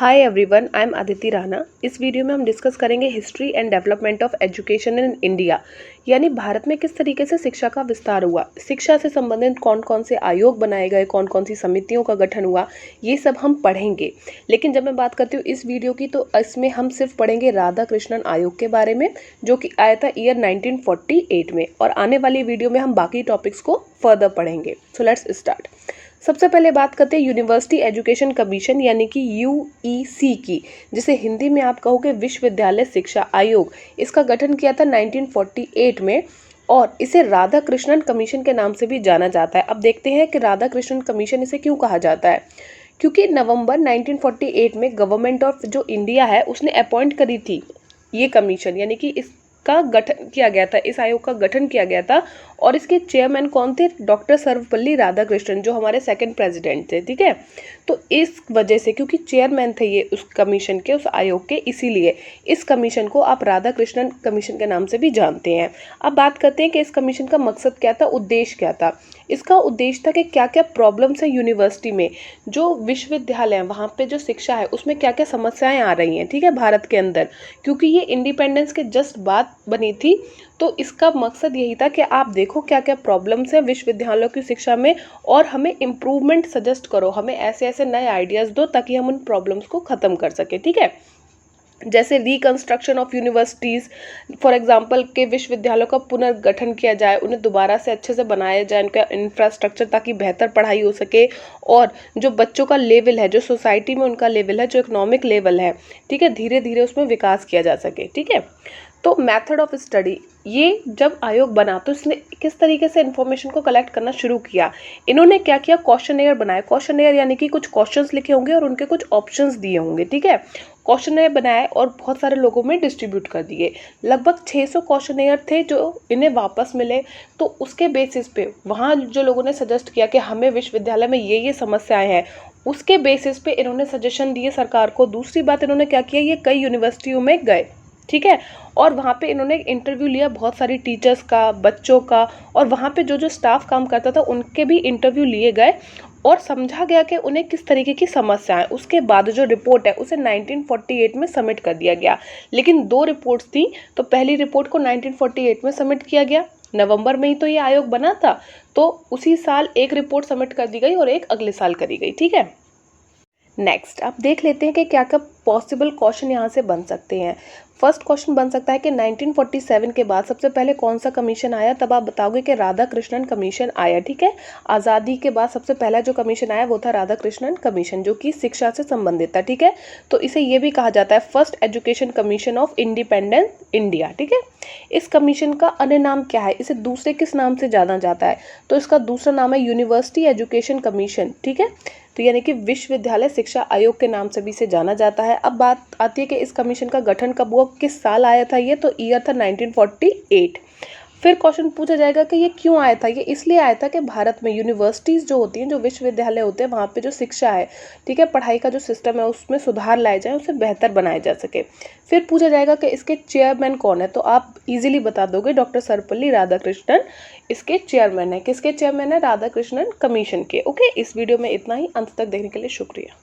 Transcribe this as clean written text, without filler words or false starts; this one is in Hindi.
Hi everyone, I am Aditi Rana. इस वीडियो में हम डिस्कस करेंगे history and development of education in India, यानी भारत में किस तरीके से शिक्षा का विस्तार हुआ, शिक्षा से संबंधित कौन कौन से आयोग बनाए गए, कौन कौन सी समितियों का गठन हुआ, ये सब हम पढ़ेंगे। लेकिन जब मैं बात करती हूँ इस वीडियो की, तो इसमें हम सिर्फ पढ़ेंगे राधा कृष्णन आयोग के बारे में, जो कि आया था ईयर 1948 में, और आने वाली वीडियो में हम बाकी टॉपिक्स को फर्दर पढ़ेंगे। So let's start. सबसे पहले बात करते हैं यूनिवर्सिटी एजुकेशन कमीशन यानी कि यूईसी की, जिसे हिंदी में आप कहोगे विश्वविद्यालय शिक्षा आयोग। इसका गठन किया था 1948 में और इसे राधा कृष्णन कमीशन के नाम से भी जाना जाता है। अब देखते हैं कि राधा कृष्णन कमीशन इसे क्यों कहा जाता है। क्योंकि नवंबर 1948 में गवर्नमेंट ऑफ जो इंडिया है उसने अपॉइंट करी थी ये कमीशन, यानी कि इसका गठन किया गया था, इस आयोग का गठन किया गया था। और इसके चेयरमैन कौन थे? डॉक्टर सर्वपल्ली राधाकृष्णन, जो हमारे सेकंड प्रेसिडेंट थे। ठीक है, तो इस वजह से, क्योंकि चेयरमैन थे ये उस कमीशन के, उस आयोग के, इसीलिए इस कमीशन को आप राधा कृष्णन कमीशन के नाम से भी जानते हैं। अब बात करते हैं कि इस कमीशन का मकसद क्या था, उद्देश्य क्या था। इसका उद्देश्य था कि क्या क्या प्रॉब्लम्स है यूनिवर्सिटी में, जो विश्वविद्यालय है वहाँ पे जो शिक्षा है उसमें क्या क्या समस्याएं आ रही हैं, ठीक है, भारत के अंदर। क्योंकि ये इंडिपेंडेंस के जस्ट बाद बनी थी, तो इसका मकसद यही था कि आप देखो क्या क्या प्रॉब्लम्स हैं विश्वविद्यालयों की शिक्षा में और हमें इम्प्रूवमेंट सजेस्ट करो, हमें ऐसे ऐसे नए आइडियाज़ दो ताकि हम उन प्रॉब्लम्स को ख़त्म कर सकें। ठीक है, जैसे reconstruction of universities, for example के विश्वविद्यालयों का पुनर्गठन किया जाए, उन्हें दोबारा से अच्छे से बनाया जाए, उनका इंफ्रास्ट्रक्चर, ताकि बेहतर पढ़ाई हो सके। और जो बच्चों का लेवल है, जो सोसाइटी में उनका लेवल है, जो इकोनॉमिक लेवल है, ठीक है, धीरे धीरे उसमें विकास किया जा सके। ठीक है, तो मेथड ऑफ स्टडी, ये जब आयोग बना तो इसने किस तरीके से इन्फॉर्मेशन को कलेक्ट करना शुरू किया। इन्होंने क्या किया, क्वेश्चनेयर बनाए। क्वेश्चनेयर यानी कि कुछ क्वेश्चंस लिखे होंगे और उनके कुछ ऑप्शंस दिए होंगे। ठीक है, क्वेश्चनेयर बनाए और बहुत सारे लोगों में डिस्ट्रीब्यूट कर दिए। लगभग 600 क्वेश्चनेयर थे जो इन्हें वापस मिले। तो उसके बेसिस पे वहाँ जो लोगों ने सजेस्ट किया कि हमें विश्वविद्यालय में ये समस्याएं हैं, उसके बेसिस पे इन्होंने सजेशन दिए सरकार को। दूसरी बात, इन्होंने क्या किया, ये कई यूनिवर्सिटियों में गए, ठीक है, और वहाँ पे इन्होंने इंटरव्यू लिया बहुत सारी टीचर्स का, बच्चों का, और वहाँ पे जो जो स्टाफ काम करता था उनके भी इंटरव्यू लिए गए और समझा गया कि उन्हें किस तरीके की समस्याएं। उसके बाद जो रिपोर्ट है उसे 1948 में सबमिट कर दिया गया। लेकिन दो रिपोर्ट्स थी, तो पहली रिपोर्ट को 1948 में सबमिट किया गया, नवंबर में ही तो ये आयोग बना था, तो उसी साल एक रिपोर्ट सबमिट कर दी गई और एक अगले साल करी गई। ठीक है, नेक्स्ट अब देख लेते हैं कि क्या क्या पॉसिबल क्वेश्चन यहाँ से बन सकते हैं। फर्स्ट क्वेश्चन बन सकता है कि 1947 के बाद सबसे पहले कौन सा कमीशन आया। तब आप बताओगे कि राधा कृष्णन कमीशन आया। ठीक है, आज़ादी के बाद सबसे पहला जो कमीशन आया वो था राधा कृष्णन कमीशन, जो कि शिक्षा से संबंधित था। ठीक है, तो इसे ये भी कहा जाता है first education commission of independent India. ठीक है, इस कमीशन का अन्य नाम क्या है, इसे दूसरे किस नाम से जाना जाता है, तो इसका दूसरा नाम है यूनिवर्सिटी एजुकेशन कमीशन। ठीक है, तो यानी कि विश्वविद्यालय शिक्षा आयोग के नाम से भी इसे जाना जाता है। अब बात आती है कि इस कमीशन का गठन कब हुआ, किस साल आया था ये, तो ईयर था 1948। फिर क्वेश्चन पूछा जाएगा कि ये क्यों आया था। ये इसलिए आया था कि भारत में यूनिवर्सिटीज़ जो होती हैं, जो विश्वविद्यालय होते हैं, वहाँ पे जो शिक्षा है, ठीक है, पढ़ाई का जो सिस्टम है उसमें सुधार लाए जाए, उसे बेहतर बनाया जा सके। फिर पूछा जाएगा कि इसके चेयरमैन कौन है, तो आप इजीली बता दोगे डॉक्टर सर्वपल्ली राधाकृष्णन इसके चेयरमैन है। किसके चेयरमैन है? राधाकृष्णन कमीशन के। ओके, इस वीडियो में इतना ही। अंत तक देखने के लिए शुक्रिया।